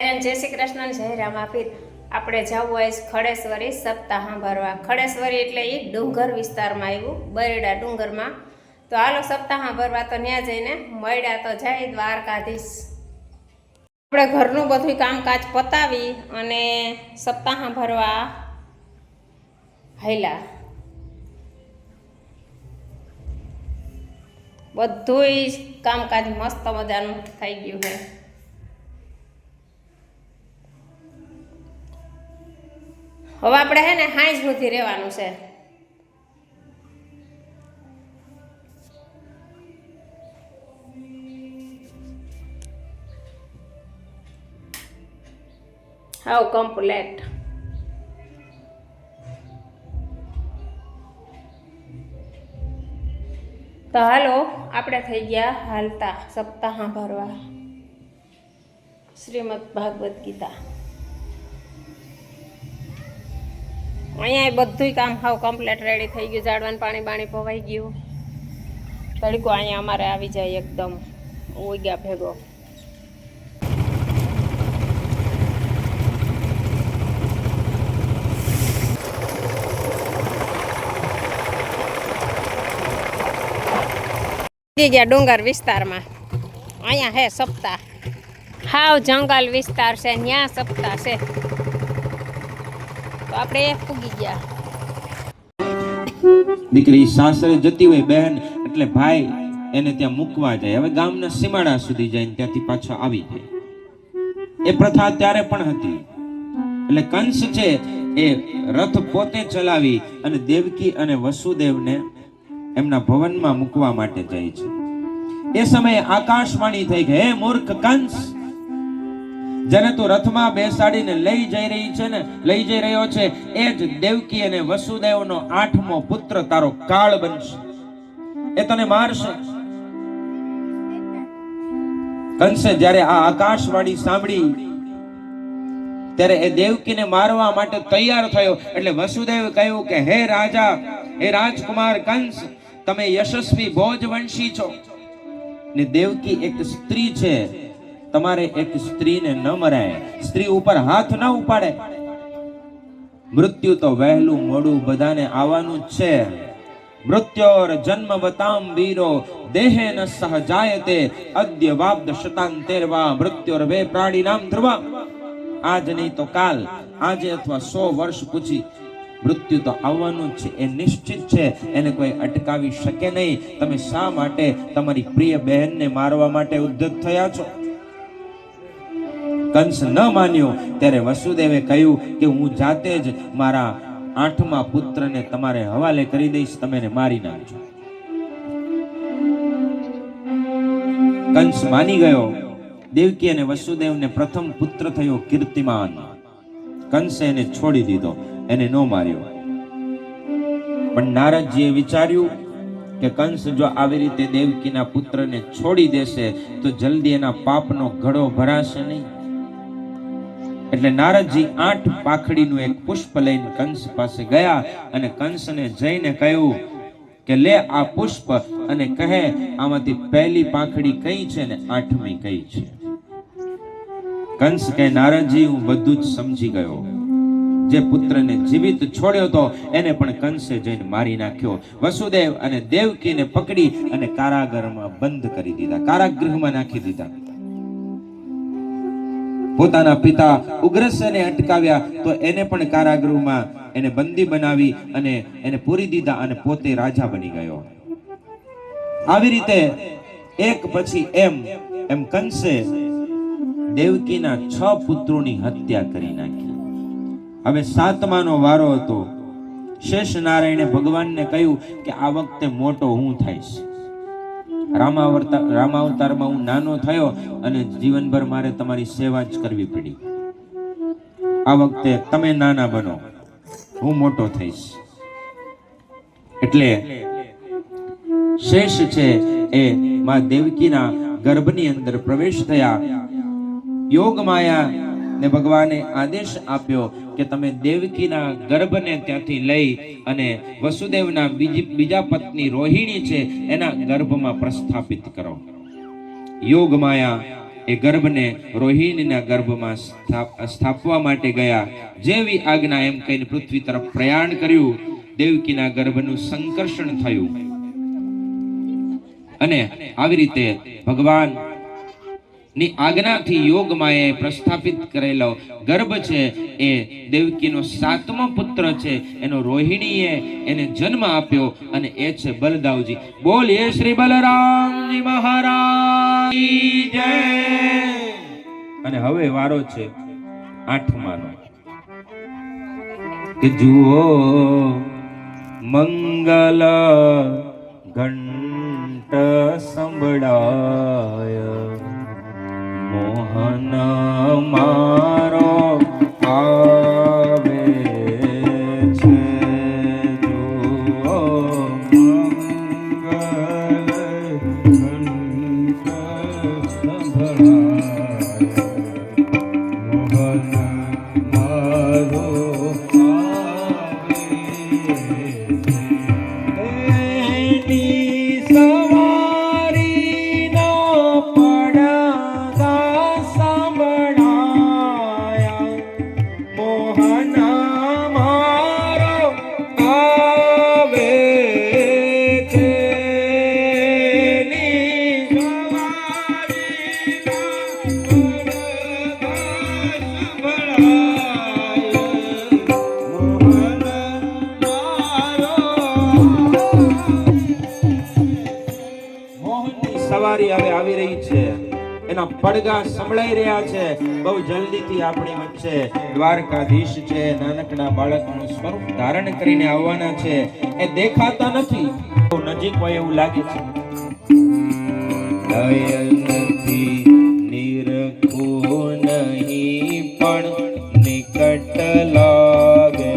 જય શ્રી કૃષ્ણ, જય રામાપીર. આપણે જવું હોય ખડેશ્વરી સપ્તાહ ભરવા. ખડેશ્વરી એટલે એ ડુંગર વિસ્તારમાં આવ્યું, બરડા ડુંગરમાં. તો હાલો સપ્તાહ ભરવા તો ત્યાં જઈને મળ્યા તો જાય દ્વારકાધીશ. આપણે ઘરનું બધું કામકાજ પતાવી અને સપ્તાહ ભરવા હાલ્યા. બધું કામકાજ મસ્ત મજાનું થઈ ગયું છે. હવે આપણે હે ને હાઈ સુધી રહેવાનું છે. હાવ કમ્પ્લેટ. તો હાલો આપણે થઈ ગયા હાલતા સપ્તાહ ભરવા. શ્રીમદ ભાગવત ગીતા. અહીંયા બધું કામ હાવ કમ્પ્લીટ રેડી થઈ ગયું. ઝાડવાનું પાણી પવાઈ ગયું. તડકો અહીંયા અમારે આવી જાય એકદમ ઉગ્યા ભેગો. ગયા ડુંગર વિસ્તારમાં. અહીંયા હે સપ્તાહ. હાવ જંગલ વિસ્તાર છે, ત્યાં સપ્તાહ છે. તો આપણે પૂગી ગયા. દીકરી સાસરે જતી હોય બહેન એટલે ભાઈ એને ત્યાં મૂકવા જાય. હવે ગામના સીમાડા સુધી જાય ત્યાંથી પાછા આવી જાય. એ પ્રથા ત્યારે પણ હતી. એટલે કંસ છે એ રથ પોતે ચલાવી અને દેવકી અને વસુદેવને એમના ભવનમાં મૂકવા માટે જાય છે. એ સમયે આકાશવાણી થઈ કે હે મૂર્ખ કંસ, જેને તું રથમાં બેસાડીને લઈ જઈ રહ્યો છે એ જ દેવકી અને વસુદેવનો 8મો પુત્ર તારો કાળ બનશે. એ તને મારશે. કંસે જ્યારે આ આકાશવાણી સાંભળી ત્યારે એ દેવકીને મારવા માટે તૈયાર થયો. એટલે વસુદેવ કહ્યું કે હે રાજા, હે રાજકુમાર કંસ, તમે યશસ્વી ભોજવંશી છો ને દેવકી એક સ્ત્રી છે. તમારે એક સ્ત્રીને ન મરાય, સ્ત્રી ઉપર હાથ ન ઉપાડે. મૃત્યુ તો વહેલું મોડું બધાને આવવાનું જ છે. મૃત્યોર જન્મવતામ વીરો દેહેન સહજાયતે અદ્ય વાબ્દ શતાંતેરવા મૃત્યોર વે પ્રાણીનામ ધ્રુવા. આજ નહીં તો કાલ, આજે અથવા 100 વર્ષ પછી મૃત્યુ તો આવવાનું જ છે. એ નિશ્ચિત છે, એને કોઈ અટકાવી શકે નહીં. તમે શા માટે તમારી પ્રિય બહેનને મારવા માટે ઉદ્ધત થયા છો? કંસ ન માન્યો ત્યારે વસુદેવે કહ્યું કે હું જાતે જ મારા 8મા પુત્રને તમારે હવાલે કરી દઈશ, તમે એને મારી નાખજો. કંસ માની ગયો. દેવકી અને વસુદેવને પ્રથમ પુત્ર થયો કીર્તિમાન. કંસે એને છોડી દીધો, એને ન માર્યો. પણ નારદજીએ વિચાર્યું કે કંસ જો આવી રીતે દેવકીના પુત્રને છોડી દેશે તો જલ્દી એના પાપનો ઘડો ભરાશે નહીં. એટલે નારદજી 8 પાખડીનું એક પુષ્પ લઈને કંસ પાસે ગયા અને કંસને જઈને કહ્યું કે લે આ પુષ્પ અને કહે આમાંથી પહેલી પાંખડી કઈ છે ને 8મી કઈ છે. કંસ કહે નારદજી, હું બધું જ સમજી ગયો. જે પુત્રને જીવિત છોડ્યો તો એને પણ કંસે જઈને મારી નાખ્યો. વસુદેવ અને દેવકીને પકડી અને કારાગારમાં બંધ કરી દીધા, કારાગૃહમાં નાખી દીધા. પોતાના પિતા ઉગ્રસેને અટકાવ્યા તો એને પણ કારાગૃહમાં એને બંદી બનાવી અને એને પૂરી દીધા અને પોતે રાજા બની ગયો. આવી રીતે એક પછી એમ કંસે દેવકીના 6 પુત્રોની હત્યા કરી નાખી. હવે 7માનો વારો હતો. શેષ નારાયણે ભગવાનને કહ્યું કે આ વખતે મોટો હું થઈશ. રામાવતારમાં હું નાનો થયો અને જીવનભર મારે તમારી સેવા જ કરવી પડી. આ વખતે તમે નાના બનો, હું મોટો થઈશ. એટલે શેષ છે એ માં દેવકીના ગર્ભની અંદર પ્રવેશ થયા. યોગ માયા ને ભગવાને આદેશ આપ્યો કે તમે દેવકીના ગર્ભને ત્યાંથી લઈ અને વસુદેવના બીજા પત્ની રોહિણી છે એના ગર્ભમાં પ્રસ્થાપિત કરો. યોગ માયા એ ગર્ભને રોહિણીના ગર્ભમાં સ્થાપવા માટે ગયા. જેવી આજ્ઞા એમ કહીને પૃથ્વી તરફ પ્રયાણ કર્યું. દેવકીના ગર્ભનું સંકર્ષણ થયું અને આવી રીતે ભગવાન ની આજ્ઞાથી યોગમાએ પ્રસ્થાપિત કરેલો ગર્ભ છે એ દેવકીનો 7મો પુત્ર છે. એનો રોહિણીએ એને જન્મ આપ્યો અને એ છે બલદાવજી. બોલીએ શ્રી બલરામજી મહારાજ કી જય. અને હવે વારો છે 8માનો કે જુઓ મંગલ ઘંટ સંભળાય, મોહન મારો આવે છે. જુઓ મંગલ ઘંટ સંભળાય, મોહન મારો સવારી હવે આવી રહી છે. એના પડઘા સંભળાઈ રહ્યા છે. બહુ જલ્દીથી આપણી વચ્ચે દ્વારકાધીશ છે નાનકડા બાળકનું સ્વરૂપ ધારણ કરીને આવવાના છે. એ દેખાતા નથી, બહુ નજીક હોય એવું લાગે છે. નયનથી નિરખું નહીં પણ નિકટ લાગે.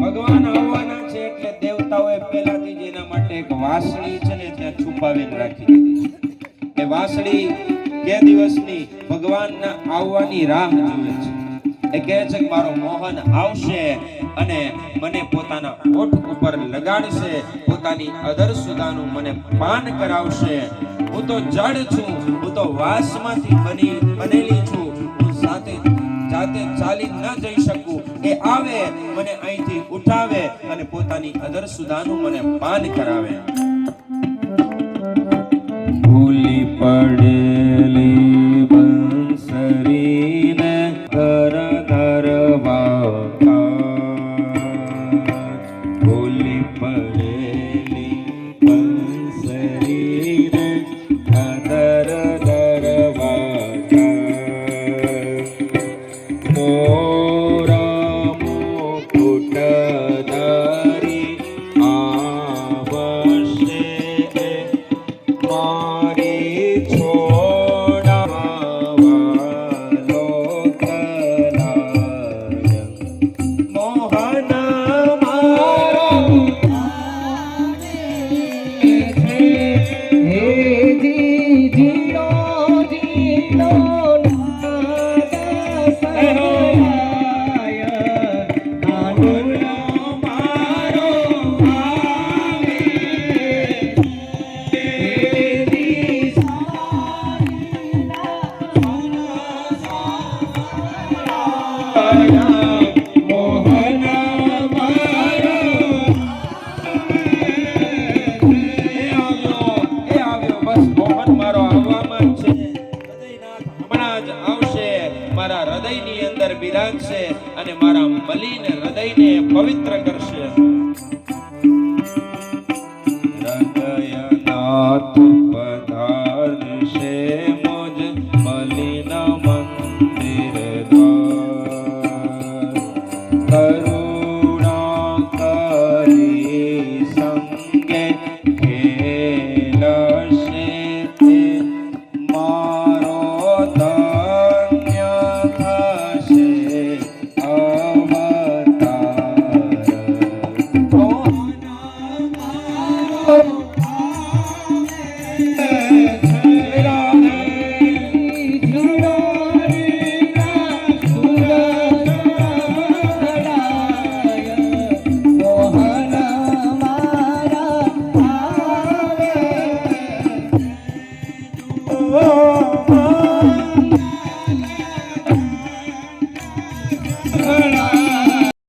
ભગવાન આવવાના છે એટલે દેવતાઓએ પહેલાથી જ એના માટે એક વાસળી છે ને ત્યાં છુપાવીને રાખી દીધી. એ વાસળી કે દિવસની ભગવાનના આવવાની રાહ જુએ છે. એ કહે છે કે મારો મોહન આવશે અને મને પોતાના ઓઠ ઉપર લગાડશે, પોતાની અધર સુદાનું મને પાન કરાવશે. હું તો જડ છું, હું તો વાસમાંથી બનેલી છું, હું જાતે ચાલી ન જઈ શકું. એ આવે, મને અહીંથી ઉઠાવે અને પોતાની અધર સુદાનું મને પાન કરાવે. ભૂલી પડેલી બંસરીને ઘર ધરવા, ભૂલી પડેલી બંસરીને ઘર ધરવા. મોરા મુકુટ ધરી આવશે, મારી છોડાવવાનો કલાય. મોહન મારો પવિત્ર કરશે. હૃદયનાથ પધારશે મુજ મલિન મંદિર દ્વાર. કરુણા કરી સંગે ખેલશે તે મારો ધન્ય થશે અવતાર.